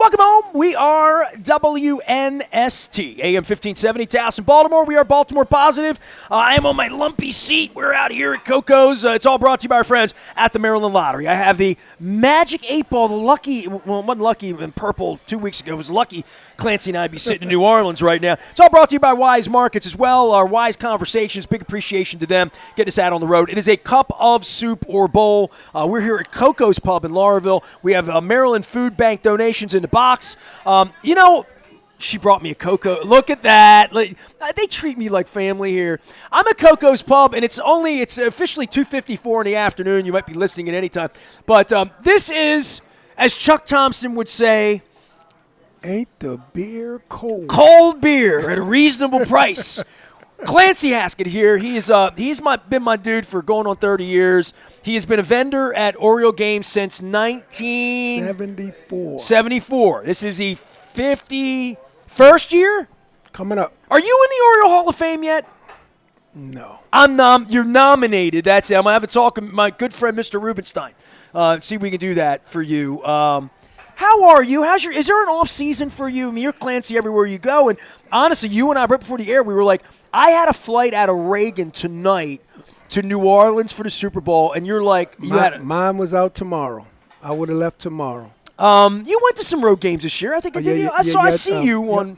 Welcome home. We are WNST, AM 1570, Taos in Baltimore. We are Baltimore Positive. I am on my lumpy seat. We're out here at Coco's. It's all brought to you by our friends at the Maryland Lottery. I have the Magic 8-Ball, the lucky, well, it wasn't lucky in purple 2 weeks ago. It was lucky Clancy and I would be sitting in New Orleans right now. It's all brought to you by Wise Markets as well. Our Wise Conversations, big appreciation to them getting us out on the road. It is a cup of soup or bowl. We're here at Coco's Pub in Lauraville. We have Maryland Food Bank donations in the box. She brought me a Cocoa. Look at that. They treat me like family here. I'm at Coco's Pub, and it's officially 2:54 in the afternoon. You might be listening at any time. But this is, as Chuck Thompson would say, ain't the beer cold? Cold beer at a reasonable price. Clancy Haskett here. He's been my dude for going on 30 years. He has been a vendor at Oriole games since 1974. This is the 51st year? Coming up. Are you in the Oriole Hall of Fame yet? No. You're nominated. That's it. I'm going to have a talk with my good friend, Mr. Rubenstein. See if we can do that for you. How are you? Is there an off season for you? I mean, you're Clancy everywhere you go. And honestly, you and I, right before the air, we were like, I had a flight out of Reagan tonight to New Orleans for the Super Bowl, and you're like, mine was out tomorrow. I would have left tomorrow. You went to some road games this year. I think I did. I saw you on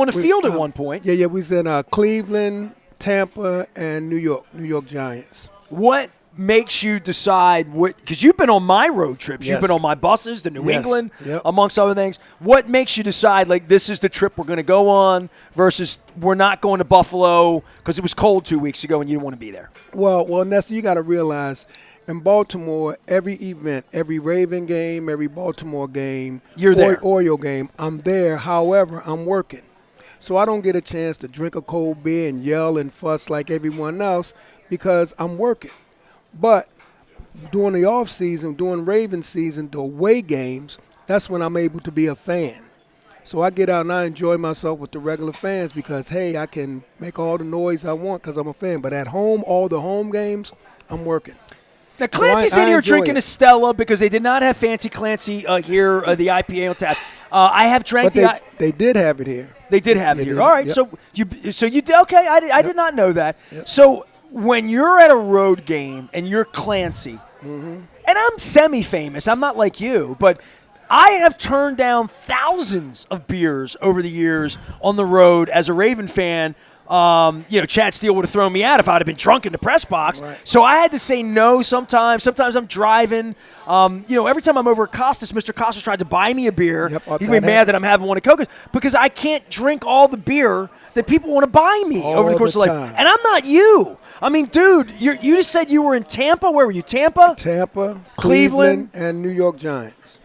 the field at one point. Yeah. We was in Cleveland, Tampa, and New York Giants. What makes you decide because you've been on my road trips. Yes. You've been on my buses to New England, yep, amongst other things. What makes you decide, like, this is the trip we're going to go on versus we're not going to Buffalo because it was cold 2 weeks ago and you didn't want to be there? Well, Nestor, you got to realize in Baltimore, every event, every Raven game, every Baltimore game, you're there. Oriole game, I'm there. However, I'm working. So I don't get a chance to drink a cold beer and yell and fuss like everyone else because I'm working. But during the off season, during Raven season, the away games, that's when I'm able to be a fan. So I get out and I enjoy myself with the regular fans because, hey, I can make all the noise I want because I'm a fan. But at home, all the home games, I'm working. Now, Clancy's in here drinking a Stella because they did not have Fancy Clancy here, the IPA on tap. I have drank they did have it here. They did have it here. All right, yep. So you did okay. I did not know that. Yep. So when you're at a road game and you're Clancy, and I'm semi-famous, I'm not like you, but I have turned down thousands of beers over the years on the road as a Raven fan. Chad Steele would have thrown me out if I'd have been drunk in the press box. Right. So I had to say no sometimes. Sometimes I'm driving. Every time I'm over at Costas, Mr. Costas tried to buy me a beer. Yep, He'd be mad that I'm having one of Coco's because I can't drink all the beer that people want to buy me over the course of life. And I'm not you. I mean, dude, you just said you were in Tampa. Where were you? Tampa, Cleveland, and New York Giants.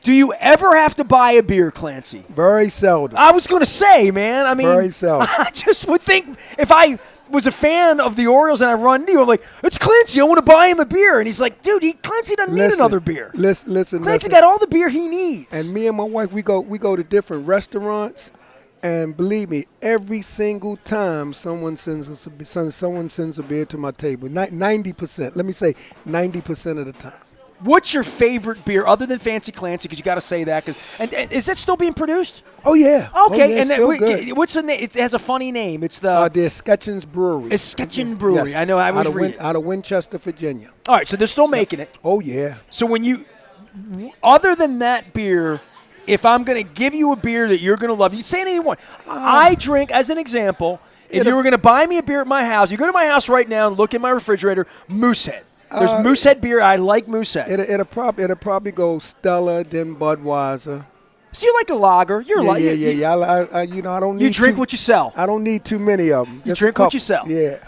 Do you ever have to buy a beer, Clancy? Very seldom. I was going to say, man. I mean, very seldom. I just would think if I was a fan of the Orioles and I run into you, I'm like, it's Clancy. I want to buy him a beer. And he's like, dude, Clancy doesn't need another beer. Listen. Clancy got all the beer he needs. And me and my wife, we go to different restaurants. And believe me, every single time someone sends a beer to my table, 90%, let me say 90% of the time. What's your favorite beer other than Fancy Clancy? Because you got to say that. And is that still being produced? Oh yeah. Okay. Good. What's the name? It has a funny name. It's the Sketchin's Brewery. It's Sketchin Brewery. Yes. I know. I was reading out of Winchester, Virginia. All right. So they're still making it. Oh yeah. So other than that beer, if I'm going to give you a beer that you're going to love, you say anything you want. I drink, as an example, if you were going to buy me a beer at my house, you go to my house right now and look in my refrigerator, Moosehead. There's Moosehead beer. I like Moosehead. It'll probably go Stella, then Budweiser. So you like a lager? You're yeah. I don't need. You drink what you sell. I don't need too many of them. You drink what you sell. Yeah.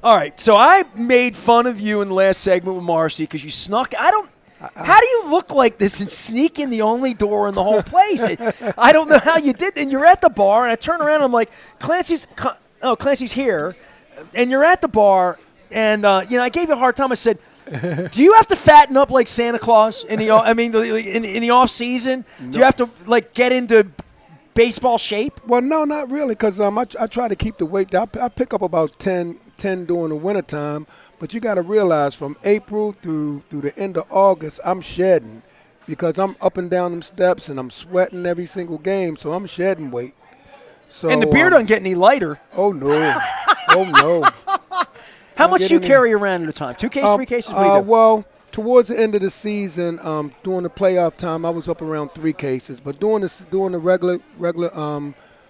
All right. So I made fun of you in the last segment with Marcy because you snuck. How do you look like this and sneak in the only door in the whole place? I don't know how you did. And you're at the bar, and I turn around, and I'm like, Clancy's here, and you're at the bar, and I gave you a hard time. I said, do you have to fatten up like Santa Claus in the off season? No. Do you have to get into baseball shape? Well, no, not really, because I try to keep the weight down. I pick up about 10 during the wintertime. But you got to realize from April through the end of August, I'm shedding. because I'm up and down them steps and I'm sweating every single game, so I'm shedding weight. So And the beer doesn't get any lighter. Oh no, oh no. How much do you carry around at a time? 2 cases, 3 cases? What do you do? Well, towards the end of the season, during the playoff time, I was up around 3 cases. But during the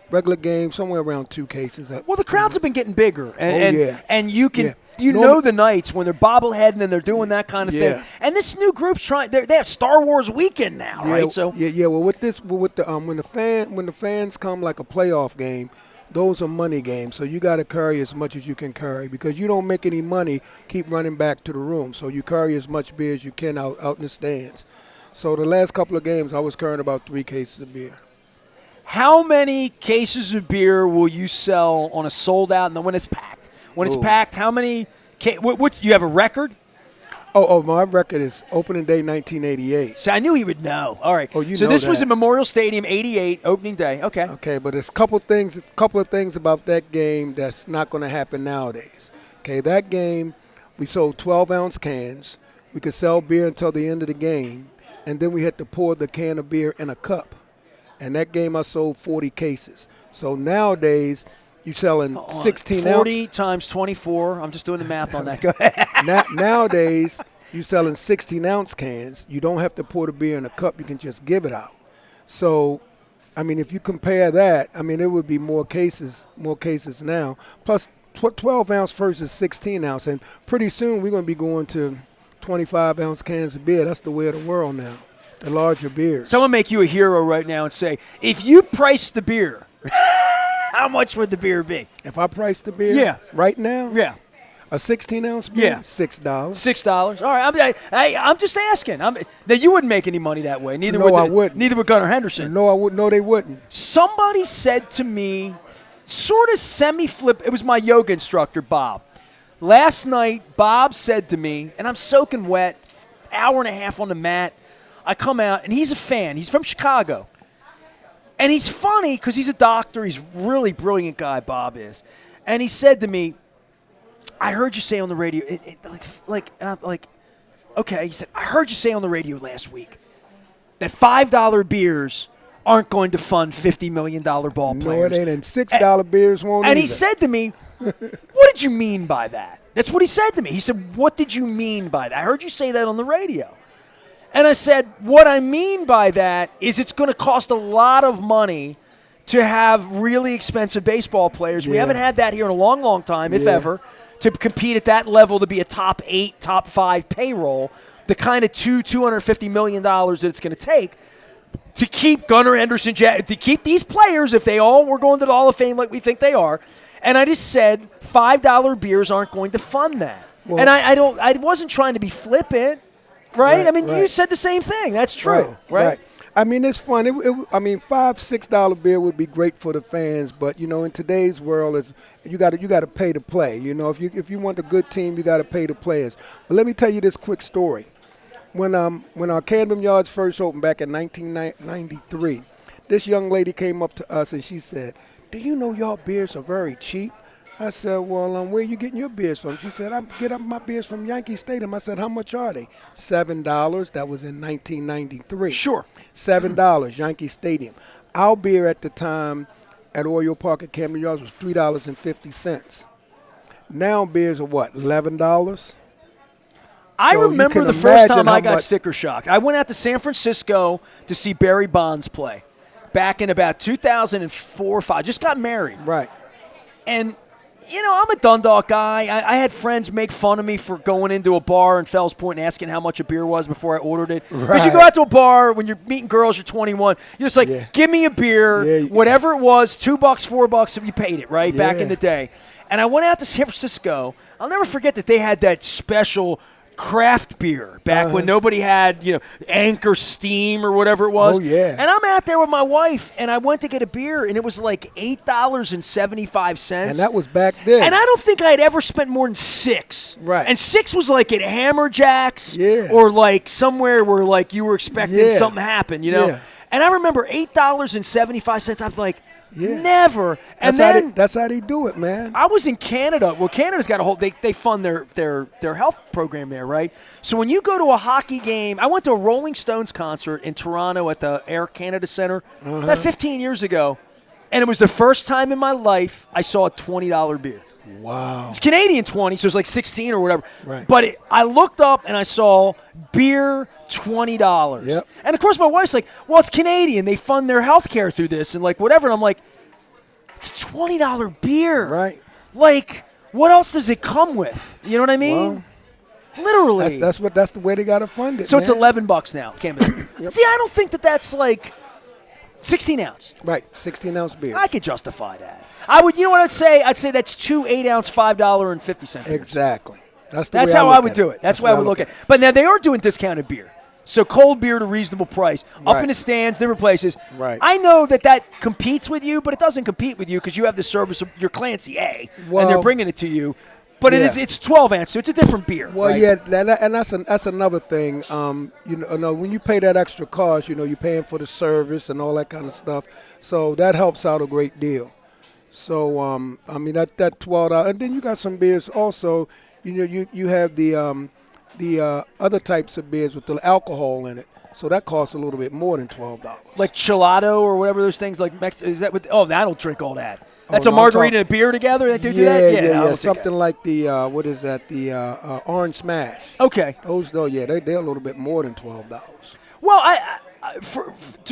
regular game, somewhere around 2 cases. Well, the crowds have been getting bigger, and you can the nights when they're bobbleheading and they're doing that kind of thing. And this new group's trying. They have Star Wars weekend now, right? So Well, when the fans come like a playoff game, those are money games. So you got to carry as much as you can carry because you don't make any money. Keep running back to the room. So you carry as much beer as you can out in the stands. So the last couple of games, I was carrying about 3 cases of beer. How many cases of beer will you sell on a sold out and then when it's packed? When it's packed, how many? What you have a record? Oh, my record is opening day 1988. So I knew he would know. All right. Oh, you so know this that. was at Memorial Stadium, 88, opening day. Okay. Okay, but there's a couple of things about that game that's not going to happen nowadays. Okay, that game, we sold 12-ounce cans. We could sell beer until the end of the game, and then we had to pour the can of beer in a cup. And that game I sold 40 cases. So nowadays, you're selling 16 ounce. 40 times 24. I'm just doing the math on that. Go ahead. Nowadays, you're selling 16-ounce cans. You don't have to pour the beer in a cup. You can just give it out. So, I mean, if you compare that, I mean, it would be more cases now. Plus, 12-ounce versus 16-ounce. And pretty soon, we're going to be going to 25-ounce cans of beer. That's the way of the world now, the larger beers. Someone make you a hero right now and say, if you price the beer, how much would the beer be? If I price the beer right now? Yeah. A 16-ounce beer? Yeah. $6. $6. All right. I'm just asking. Now, you wouldn't make any money that way. I wouldn't. Neither would Gunnar Henderson. No, I wouldn't. No, they wouldn't. Somebody said to me, sort of semi-flip, it was my yoga instructor, Bob. Last night, Bob said to me, and I'm soaking wet, hour and a half on the mat. I come out, and he's a fan. He's from Chicago. And he's funny because he's a doctor. He's a really brilliant guy, Bob is. And he said to me, I heard you say on the radio, and I'm like, okay. He said, I heard you say on the radio last week that $5 beers aren't going to fund $50 million ball players. No, it ain't. And $6 beers won't And either. he said to me, what did you mean by that? That's what he said to me. He said, what did you mean by that? I heard you say that on the radio. And I said, what I mean by that is it's going to cost a lot of money to have really expensive baseball players. We haven't had that here in a long, long time, if ever, to compete at that level, to be a top 8, top 5 payroll, the kind of $250 million that it's going to take to keep Gunnar Henderson, to keep these players, if they all were going to the Hall of Fame like we think they are. And I just said $5 beers aren't going to fund that. Well, and I wasn't trying to be flippant. Right? I mean, you said the same thing. That's true, right? I mean, it's fun. I mean, $5-6 beer would be great for the fans, but in today's world, you got to pay to play. If you want a good team, you got to pay the players. But let me tell you this quick story. When our Camden Yards first opened back in 1993, this young lady came up to us and she said, "Do you know y'all beers are very cheap?" I said, well, where are you getting your beers from? She said, I get my beers from Yankee Stadium. I said, how much are they? $7. That was in 1993. Sure. $7, Yankee Stadium. Our beer at the time at Oriole Park at Camden Yards was $3.50. Now beers are what, $11? I remember the first time I got sticker shock. I went out to San Francisco to see Barry Bonds play back in about 2004 or 5. Just got married. Right. And I'm a Dundalk guy. I had friends make fun of me for going into a bar in Fells Point and asking how much a beer was before I ordered it. Because you go out to a bar when you're meeting girls, you're 21. You're just like, give me a beer, whatever it was, $2, $4, you paid it, right, back in the day. And I went out to San Francisco. I'll never forget that they had that special craft beer back when nobody had, Anchor Steam or whatever it was. Oh, yeah. And I'm out there with my wife, and I went to get a beer, and it was like $8.75. And that was back then. And I don't think I'd ever spent more than $6. Right. And $6 was like at Hammer Jacks or like somewhere where like you were expecting something to happen, Yeah. And I remember $8.75. I'm like, Yeah. Never. And then that's how they do it, man. I was in Canada. Well, Canada's got a whole. They fund their health program there, right? So when you go to a hockey game, I went to a Rolling Stones concert in Toronto at the Air Canada Centre about 15 years ago, and it was the first time in my life I saw a $20 beer. Wow. It's Canadian 20, so it's like 16 or whatever. Right. But I looked up and I saw beer $20. Yep. And of course my wife's like, well, it's Canadian. They fund their health care through this and like whatever. And I'm like, it's $20 beer. Right. Like, what else does it come with? You know what I mean? Well, literally. That's the way they got to fund it. So man. it's $11 now. Yep. See, I don't think that's like 16 ounce. Right. 16-ounce beer. I could justify that. I would. You know what I'd say? I'd say that's 2 8-ounce $5.50. Exactly. That's That's how I would do it. That's why I would look at it. But now they are doing discounted beer. So cold beer at a reasonable price. Up in the stands, different places. Right. I know that competes with you, but it doesn't compete with you because you have the service of your Clancy A, and they're bringing it to you. But it's 12 ounce, so it's a different beer. Well, right? yeah, and that's another thing. You know, when you pay that extra cost, you know, you're paying for the service and all that kind of stuff. So that helps out a great deal. So I mean that $12, and then you got some beers also. You know, you have the other types of beers with the alcohol in it. So that costs a little bit more than $12. Like Chilado or whatever those things. Like is that with? Oh, that'll drink all that. That's no, a margarita and a beer together. That do that? Yeah. Something like the what is that? The Orange Smash. Okay. Those though, yeah, they're a little bit more than $12. Well,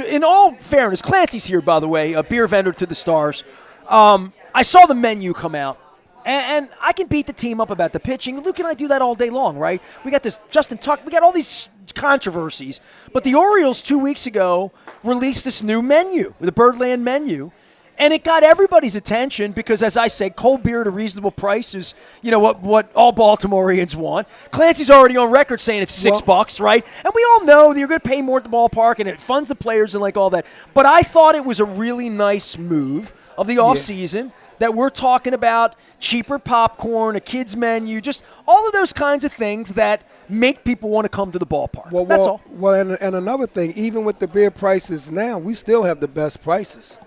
in all fairness, Clancy's here, by the way, a beer vendor to the stars. I saw the menu come out, and I can beat the team up about the pitching. Luke and I do that all day long, right? We got this Justin Tuck. We got all these controversies. But the Orioles 2 weeks ago released this new menu, the Birdland menu. And it got everybody's attention because, as I said, cold beer at a reasonable price is, you know, what all Baltimoreans want. Clancy's already on record saying it's $6, right? And we all know that you're going to pay more at the ballpark, and it funds the players and like all that. But I thought it was a really nice move of the offseason that we're talking about cheaper popcorn, a kids menu, just all of those kinds of things that make people want to come to the ballpark. That's all. Well, and another thing, even with the beer prices now, we still have the best prices.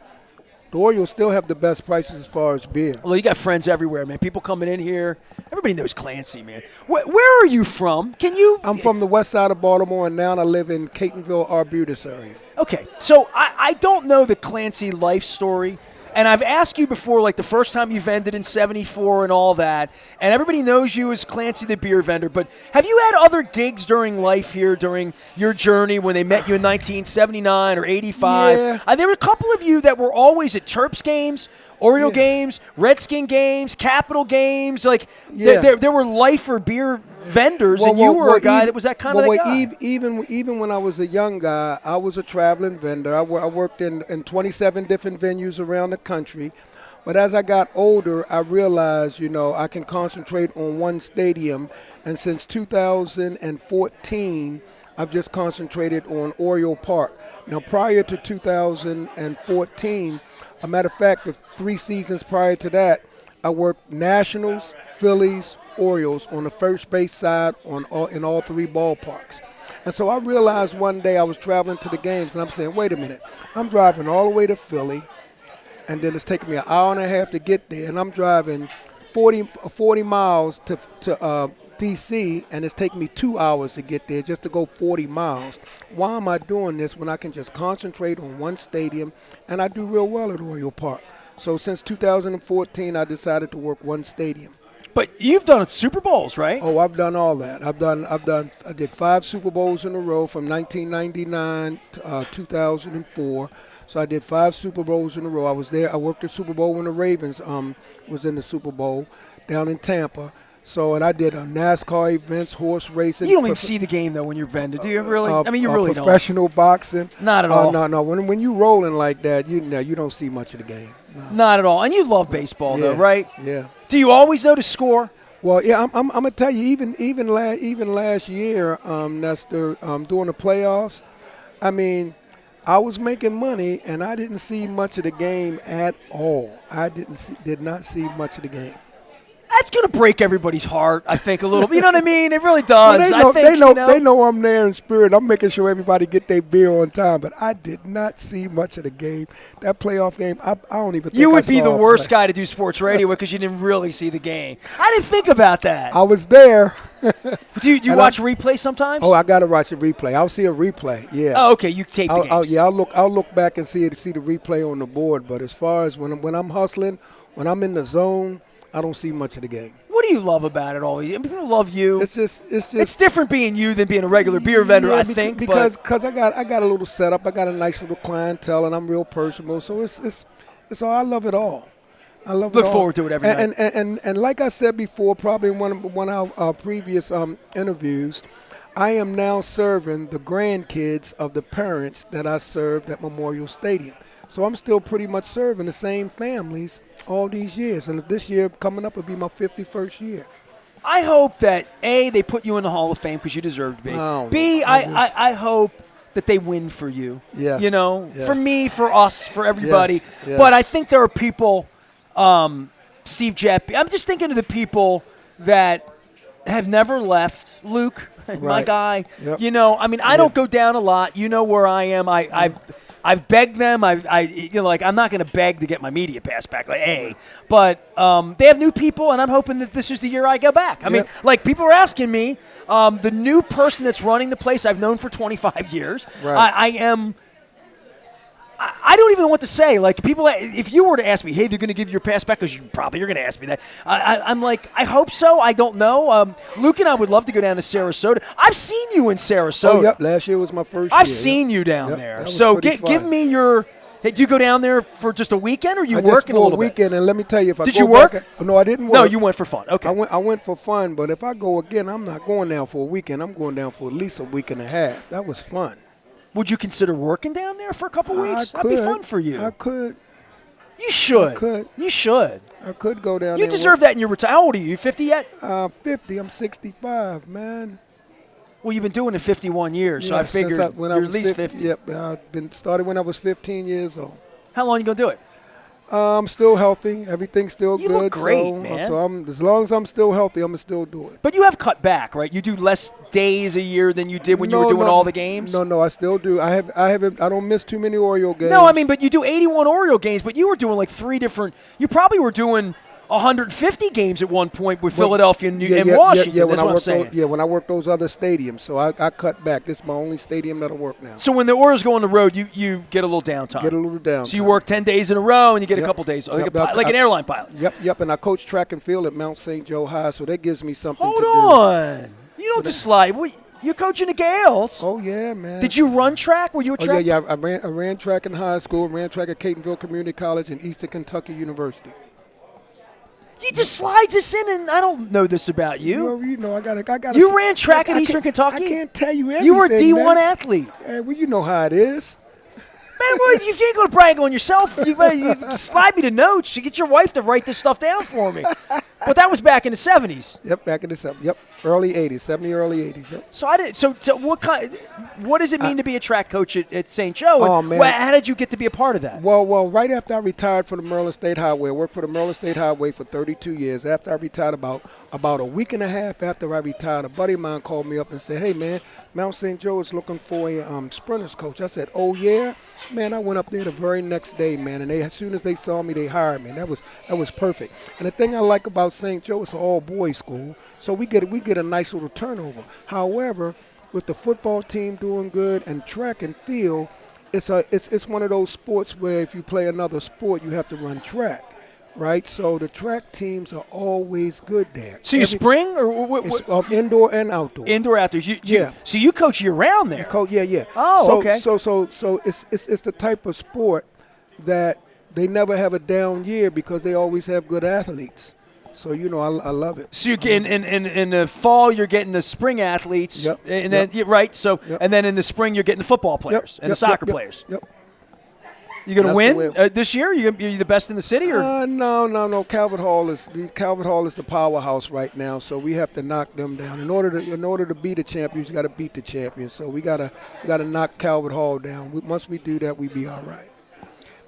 The Orioles still have the best prices as far as beer. Well, you got friends everywhere, man. People coming in here. Everybody knows Clancy, man. Where are you from? I'm from the west side of Baltimore, and now I live in Catonville, Arbutus area. Okay, so I don't know the Clancy life story. And I've asked you before, like the first time you vended in '74 and all that, and everybody knows you as Clancy the beer vendor, but have you had other gigs during life here, during your journey when they met you in 1979 or 85? Yeah. There were a couple of you that were always at Terps games, Oriole games, Redskin games, Capital games. Like there were lifer beer vendors, and you were a guy that was that kind of guy. Even when I was a young guy, I was a traveling vendor. I worked in 27 different venues around the country. But as I got older, I realized, you know, I can concentrate on one stadium. And since 2014, I've just concentrated on Oriole Park. Now, prior to 2014, a matter of fact, the 3 seasons prior to that, I worked Nationals, Phillies, Orioles on the first base side in all 3 ballparks. And so I realized one day I was traveling to the games, and I'm saying, wait a minute, I'm driving all the way to Philly, and then it's taking me an hour and a half to get there, and I'm driving 40 miles to D.C., and it's taking me 2 hours to get there just to go 40 miles. Why am I doing this when I can just concentrate on one stadium, and I do real well at Oriole Park? So since 2014, I decided to work one stadium. But you've done Super Bowls, right? Oh, I've done all that. I did 5 Super Bowls in a row from 1999 to 2004. So I did 5 Super Bowls in a row. I was there. I worked the Super Bowl when the Ravens was in the Super Bowl down in Tampa. So, and I did NASCAR events, horse racing. You don't even see the game, though, when you're vending, do you really? I mean, you really don't. Professional boxing. Not at all. No. When you rolling like that, you don't see much of the game. No. Not at all. And you love baseball, though, right? Yeah. Do you always know the score? Well, yeah, I'm gonna tell you. Even last year, Nestor, during the playoffs, I mean, I was making money, and I didn't see much of the game at all. I did not see much of the game. That's going to break everybody's heart, I think, a little. You know what I mean? It really does. Well, They know I'm there in spirit. I'm making sure everybody get their beer on time. But I did not see much of the game. That playoff game, I don't even think you would I be saw the a worst play. guy to do sports radio with because you didn't really see the game. I didn't think about that. I was there. Do you watch replay sometimes? Oh, I got to watch a replay. I'll see a replay. Yeah. Oh, okay. You tape the games. I'll look back and see the replay on the board. But as far as when I'm hustling, when I'm in the zone, I don't see much of the game. What do you love about it all? I mean, people love you. It's different being you than being a regular beer vendor, I think. Because I got a little setup. I got a nice little clientele, and I'm real personable. So it's all. I love it all. I love it all. Look forward to it every night. And like I said before, probably in one of our previous interviews, I am now serving the grandkids of the parents that I served at Memorial Stadium. So I'm still pretty much serving the same families all these years. And this year coming up will be my 51st year. I hope that, A, they put you in the Hall of Fame because you deserve to be. Oh, B, I hope that they win for you. Yes. You know, Yes. for me, for us, for everybody. Yes. Yes. But I think there are people, Steve Jeppe, I'm just thinking of the people that have never left. Luke, my Right. guy. Yep. You know, I mean, I don't go down a lot. You know where I am. I've begged them. I'm not going to beg to get my media pass back, but they have new people, and I'm hoping that this is the year I go back. I mean, like people are asking me, the new person that's running the place I've known for 25 years. Right. I don't even know what to say. Like people, if you were to ask me, hey, they're going to give you your pass back, because you're going to ask me that. I'm like, I hope so. I don't know. Luke and I would love to go down to Sarasota. I've seen you in Sarasota. Oh, yep. Last year was my first year. I've seen you down there. That was So pretty fun. give me your. Hey, do you go down there for just a weekend, or you I working just a for little a weekend, bit? and let me tell you, if I Did go you work? back, no, I didn't work. No, you went for fun. Okay. I went for fun, but if I go again, I'm not going down for a weekend. I'm going down for at least a week and a half. That was fun. Would you consider working down there for a couple weeks? I could. That'd be fun for you. I could. You should. I could. You should. I could go down You there. deserve that in your retirement. How old are you? You 50 yet? 50. I'm 65, man. Well, you've been doing it 51 years, so Yeah, I figured when you're I at was least 50. Yep, I've been started when I was 15 years old. How long are you going to do it? I'm still healthy. Everything's still You good. look great, so, man. So as long as I'm still healthy, I'm gonna still do it. But you have cut back, right? You do less days a year than you did when you were doing all the games? No, I still do. I don't miss too many Oriole games. No, I mean, but you do 81 Oriole games, but you were doing like 3 different – you probably were doing 150 games at one point with Philadelphia and Washington. Yeah, That's what I'm saying. when I worked those other stadiums. So I cut back. This is my only stadium that I work now. So when the Orioles go on the road, you get a little downtime. Get a little downtime. So you work 10 days in a row and you get a couple days, like an airline pilot. Yep. And I coach track and field at Mount St. Joe High, so that gives me something to do. Hold on. You don't just slide. You're coaching the Gales. Oh, yeah, man. Did you run track? Were you a track? Yeah. I ran track in high school, ran track at Catonville Community College and Eastern Kentucky University. He just slides us in, and I don't know this about you. Well, you know, I got. You ran track at Eastern Kentucky? I can't tell you everything. You were a D1 man. athlete. Well, you know how it is. Man, well, you can't go to brag on yourself. You slide me the notes. You get your wife to write this stuff down for me. But that was back in the 70s. Yep, back in the 70s. Yep, early 80s, 70, early 80s. Yep. So I didn't. So what does it mean to be a track coach at St. Joe? Oh, and man. How did you get to be a part of that? Well, right after I retired from the Maryland State Highway, I worked for the Maryland State Highway for 32 years. After I retired, about a week and a half after I retired, a buddy of mine called me up and said, "Hey, man, Mount St. Joe is looking for a sprinters coach." I said, "Oh yeah." Man, I went up there the very next day, man, and as soon as they saw me, they hired me. That was perfect. And the thing I like about St. Joe, it's an all-boys school, so we get a nice little turnover. However, with the football team doing good and track and field, it's one of those sports where if you play another sport, you have to run track, right? So the track teams are always good there. So you spring or what? Indoor and outdoor. Indoor, outdoor. Yeah. So you coach year round there. Yeah. Oh, okay. So it's the type of sport that they never have a down year because they always have good athletes. So I love it. So you get in the fall you're getting the spring athletes, Yep. and then right. So and then in the spring you're getting the football players and the soccer players. Yep. You gonna That's win this year? You the best in the city, or no? Calvert Hall is the powerhouse right now, so we have to knock them down. In order to be the champions, you got to beat the champions. So we gotta knock Calvert Hall down. Once we do that, we be all right.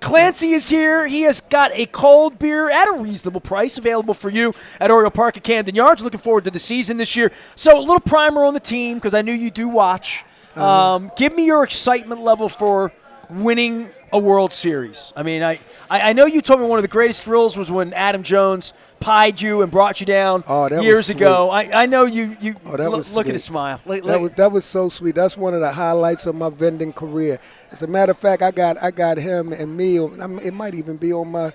Clancy is here. He has got a cold beer at a reasonable price available for you at Oriole Park at Camden Yards. Looking forward to the season this year. So a little primer on the team because I knew you do watch. Give me your excitement level for winning a World Series. I mean, I know you told me one of the greatest thrills was when Adam Jones pied you and brought you down years ago. I know you look at his smile. That was so sweet. That's one of the highlights of my vending career. As a matter of fact, I got him and me. It might even be on my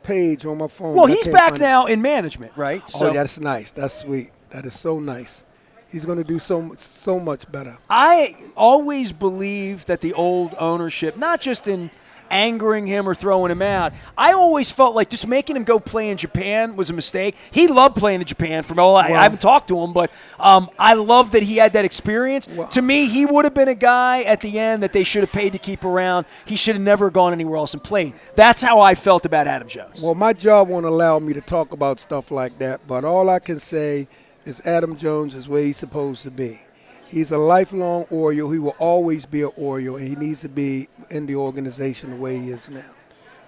page on my phone. Well, he's back now in management, right? So, that's nice. That's sweet. That is so nice. He's going to do so much better. I always believed that the old ownership, not just in angering him or throwing him out, I always felt like just making him go play in Japan was a mistake. He loved playing in Japan. I haven't talked to him, but I love that he had that experience. Well, to me, he would have been a guy at the end that they should have paid to keep around. He should have never gone anywhere else and played. That's how I felt about Adam Jones. Well, my job won't allow me to talk about stuff like that, but all I can say is Adam Jones is where he's supposed to be. He's a lifelong Oriole. He will always be an Oriole, and he needs to be in the organization the way he is now.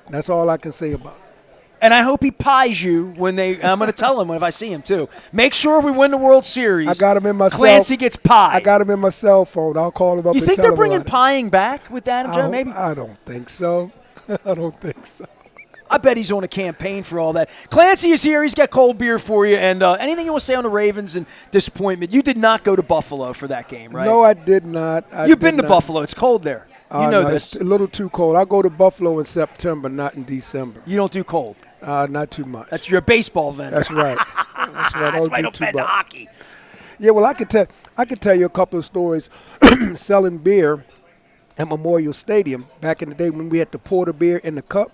That's all I can say about it. And I hope he pies you when I'm going to tell him if I see him, too. Make sure we win the World Series. I got him in my Clancy gets pied. I got him in my cell phone. I'll call him up and tell him. You think they're bringing pieing back with Adam Jones, maybe? I don't think so. I don't think so. I bet he's on a campaign for all that. Clancy is here. He's got cold beer for you. And anything you want to say on the Ravens and disappointment? You did not go to Buffalo for that game, right? No, I did not. You've been to Buffalo. It's cold there. You know this. It's a little too cold. I go to Buffalo in September, not in December. You don't do cold? Not too much. That's your baseball vendor. That's right. That's right. That's why I don't bet hockey. Yeah, well, I could tell you a couple of stories selling beer at Memorial Stadium back in the day when we had to pour the beer in the cup.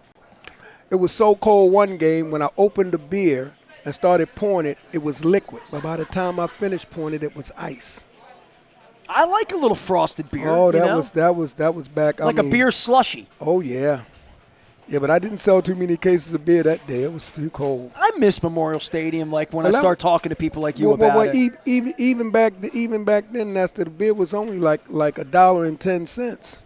It was so cold one game when I opened the beer and started pouring it, it was liquid. But by the time I finished pouring it, it was ice. I like a little frosted beer. Oh, that was back. Like a beer slushy. Oh yeah, yeah. But I didn't sell too many cases of beer that day. It was too cold. I miss Memorial Stadium. Like when I start talking to people like you about it. Even back then, Nestor, the beer was only like $1.10.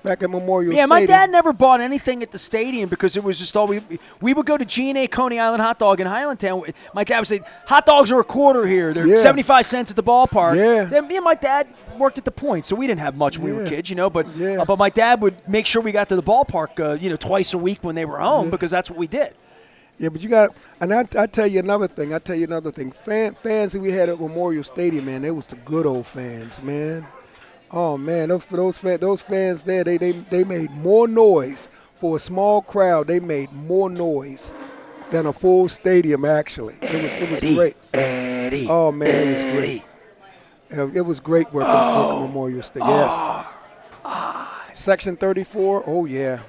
Back at Memorial Stadium. Yeah, my dad never bought anything at the stadium because it was just all we would go to G&A Coney Island Hot Dog in Highlandtown. My dad would say, hot dogs are $0.25 here. They're 75 cents at the ballpark. Yeah. Then me and my dad worked at the Point, so we didn't have much when we were kids, but my dad would make sure we got to the ballpark, twice a week when they were home because that's what we did. Yeah, but I tell you another thing. Fans that we had at Memorial Stadium, man, they was the good old fans, man. Oh man, those fans there, they made more noise for a small crowd. They made more noise than a full stadium. Actually, it was great. Eddie, oh man, it was great. It was great working at Memorial Stadium. Yes. Section 34. Oh yeah.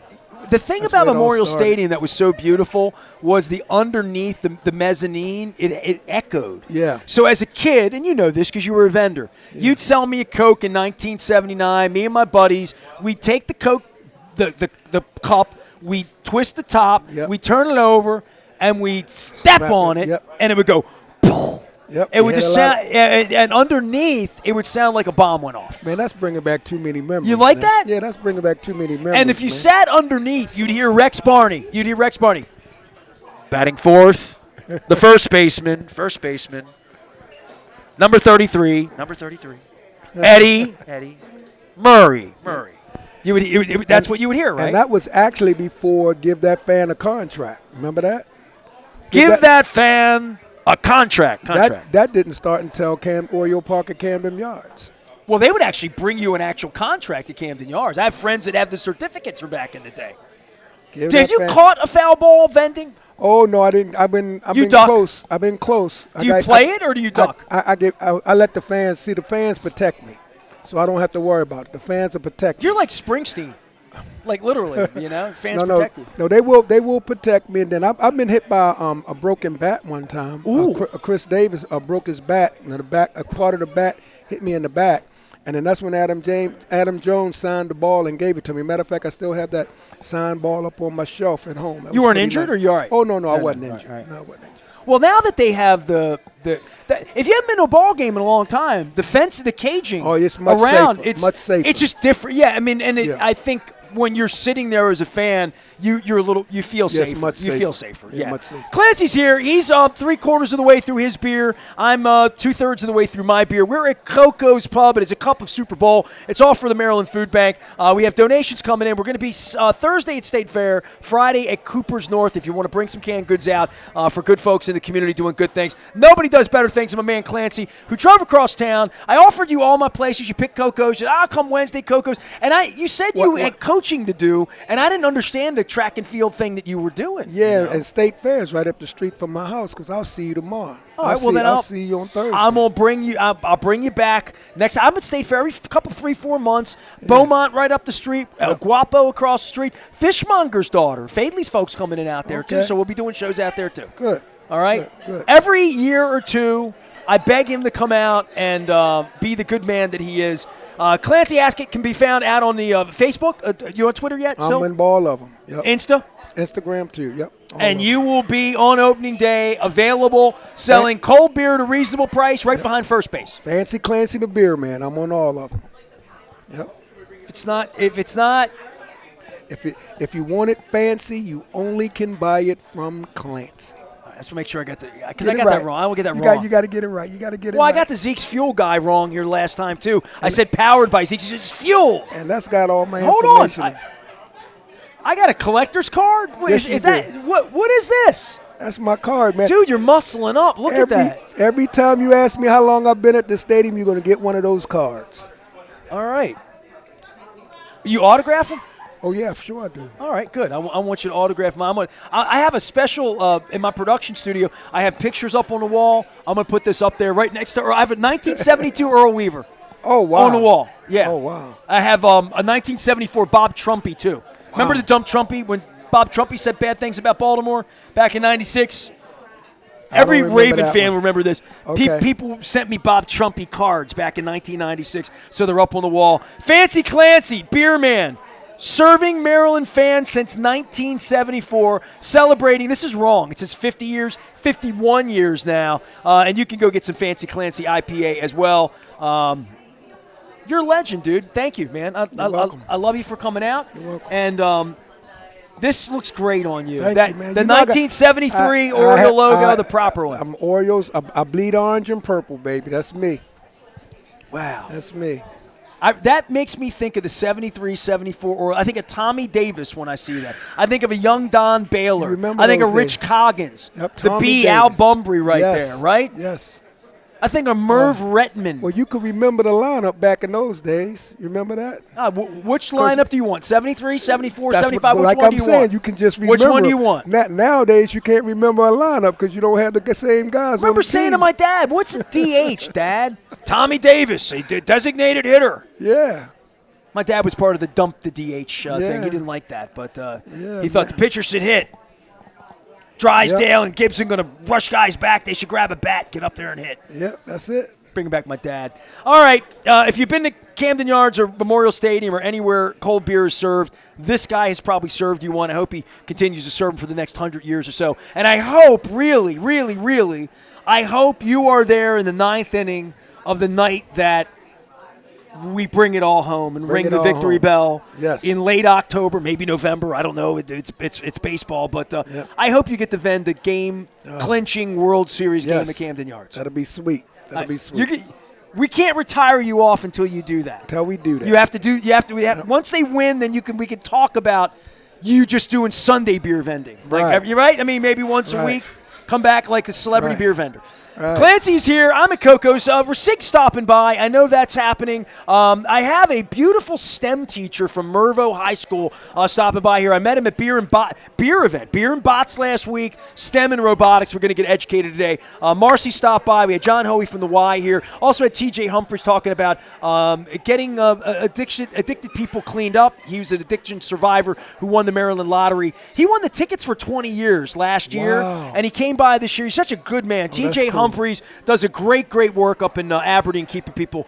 The thing about Memorial Stadium that was so beautiful was the underneath, the mezzanine, it echoed. Yeah. So as a kid, and you know this because you were a vendor, you'd sell me a Coke in 1979, me and my buddies, we'd take the Coke, the cup, we'd twist the top, we turn it over, and we'd step on it, and it would go, boom. Yep. It would just sound, and underneath, it would sound like a bomb went off. Man, that's bringing back too many memories. You like that? Yeah, that's bringing back too many memories. And if you sat underneath, you'd hear Rex Barney. Batting fourth, the first baseman. Number 33. Eddie. Murray. That's what you would hear, right? And that was actually before Give That Fan a Contract. Remember that? Give that fan a contract. That didn't start until Oriole Park at Camden Yards. Well, they would actually bring you an actual contract at Camden Yards. I have friends that have the certificates from back in the day. Have you caught a foul ball vending? Oh no, I didn't. I've been close. I've been close. Do you play it or do you duck? I let the fans see. The fans protect me, so I don't have to worry about it. The fans will protect me. You're like Springsteen. Like literally, fans protect you. No, they will protect me. And then I've been hit by a broken bat one time. Chris Davis broke his bat, and a part of the bat hit me in the back. And then that's when Adam Jones signed the ball and gave it to me. Matter of fact, I still have that signed ball up on my shelf at home. You weren't injured, or you all right? Oh no, I wasn't injured. Right. No, I wasn't injured. Well, now that they have if you haven't been to a ball game in a long time, the fence, the caging it's much around, safer. Much safer. It's just different. Yeah, I mean, I think when you're sitting there as a fan, you feel safer. Much you safer. feel safer. Yeah, Yeah. much safer. Clancy's here. He's 3/4 of the way through his beer. I'm 2/3 of the way through my beer. We're at Coco's Pub. It's a cup of Super Bowl. It's all for the Maryland Food Bank. We have donations coming in. We're going to be Thursday at State Fair, Friday at Cooper's North. If you want to bring some canned goods out for good folks in the community doing good things. Nobody does better things than my man Clancy, who drove across town. I offered you all my places. You picked Coco's. You said, I'll come Wednesday, Coco's. And you said you had coaching to do, and I didn't understand the track and field thing that you were doing. Yeah, and State Fair is right up the street from my house because I'll see you tomorrow. All right, I'll see you on Thursday. I'm gonna bring you. I'll bring you back next. I'm at State Fair every couple 3-4 months. Yeah. Beaumont right up the street. Guapo across the street. Fishmonger's daughter. Fadley's folks coming in out there too. So we'll be doing shows out there too. Good. All right. Good. Every year or two, I beg him to come out and be the good man that he is. Clancy Haskett can be found out on the Facebook. You on Twitter yet? I'm in all of them. Yep. Instagram too. Yep. And you will be on opening day available, selling cold beer at a reasonable price right behind first base. Fancy Clancy the beer man. I'm on all of them. Yep. If you want it fancy, you only can buy it from Clancy. Let's make sure I got because I got that wrong. I will get that wrong. You got to get it right. Well, I got the Zeke's Fuel guy wrong here last time too. I said powered by Zeke's. It's Fuel. And that's got all my information. Hold on. I got a collector's card? Yes, is that what is this? That's my card, man. Dude, you're muscling up. Look at that. Every time you ask me how long I've been at the stadium, you're going to get one of those cards. All right. You autograph them? Oh, yeah, sure I do. All right, good. I want you to autograph mine. I have a special in my production studio. I have pictures up on the wall. I'm going to put this up there right next to I have a 1972 Earl Weaver. Oh, wow. On the wall. Yeah. Oh, wow. I have a 1974 Bob Trumpy, too. Wow. Remember the dump Trumpy when Bob Trumpy said bad things about Baltimore back in 96? Every Raven fan will remember this. Okay. People sent me Bob Trumpy cards back in 1996, so they're up on the wall. Fancy Clancy, beer man, serving Maryland fans since 1974, celebrating. This is wrong. It says 50 years, 51 years now, and you can go get some Fancy Clancy IPA as well. You're a legend, dude. Thank you, man. You're welcome. I love you for coming out. You're welcome. And this looks great on you. Thank you, man. The 1973 Oriole logo, the proper one. I'm Orioles. I bleed orange and purple, baby. That's me. Wow. That's me. That makes me think of the 73, 74, or I think of Tommy Davis when I see that. I think of a young Don Baylor. I think of Rich Coggins. Yep, the B, Davis. Al Bumbry there, right? Yes. I think of Merv Retman. Well, you could remember the lineup back in those days. You remember that? Which lineup do you want? 73, 74, 75? Which like one I'm do you saying, want? You can just remember. Which one do you want? Nowadays, you can't remember a lineup because you don't have the same guys. I remember saying to my dad, what's a DH, Dad? Tommy Davis, a designated hitter. Yeah. My dad was part of the dump the DH thing. He didn't like that, but he thought the pitcher should hit. Drysdale and Gibson going to rush guys back. They should grab a bat, get up there and hit. Yep, that's it. Bringing back my dad. All right, if you've been to Camden Yards or Memorial Stadium or anywhere cold beer is served, this guy has probably served you one. I hope he continues to serve them for the next 100 years or so. And I hope, really, really, really, I hope you are there in the 9th inning of the night that we bring it all home and ring the victory bell in late October, maybe November. I don't know. It's baseball, but I hope you get to vend the game-clinching World Series game at Camden Yards. That'll be sweet. That'll be sweet. We can't retire you off until you do that. Until we do that. You have to. Once they win, then we can talk about you just doing Sunday beer vending. You're right. I mean, maybe once a week. Come back like the celebrity beer vendor. Right. Clancy's here. I'm at Coco's. Rasig stopping by. I know that's happening. I have a beautiful STEM teacher from Mervo High School stopping by here. I met him at Beer and Bots last week. STEM and robotics. We're going to get educated today. Marcy stopped by. We had John Hoey from the Y here. Also had TJ Humphries talking about getting addicted people cleaned up. He was an addiction survivor who won the Maryland lottery. He won the tickets for 20 years last year, and he came by this year. He's such a good man. TJ Humphries Humphreys does a great work up in Aberdeen, keeping people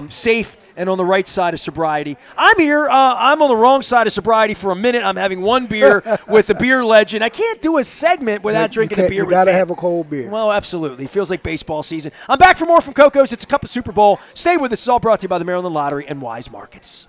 safe and on the right side of sobriety. I'm here. I'm on the wrong side of sobriety for a minute. I'm having one beer with the beer legend. I can't do a segment without drinking a beer. You got to have a cold beer. Well, absolutely. Feels like baseball season. I'm back for more from Coco's. It's a cup of Super Bowl. Stay with us. It's all brought to you by the Maryland Lottery and Wise Markets.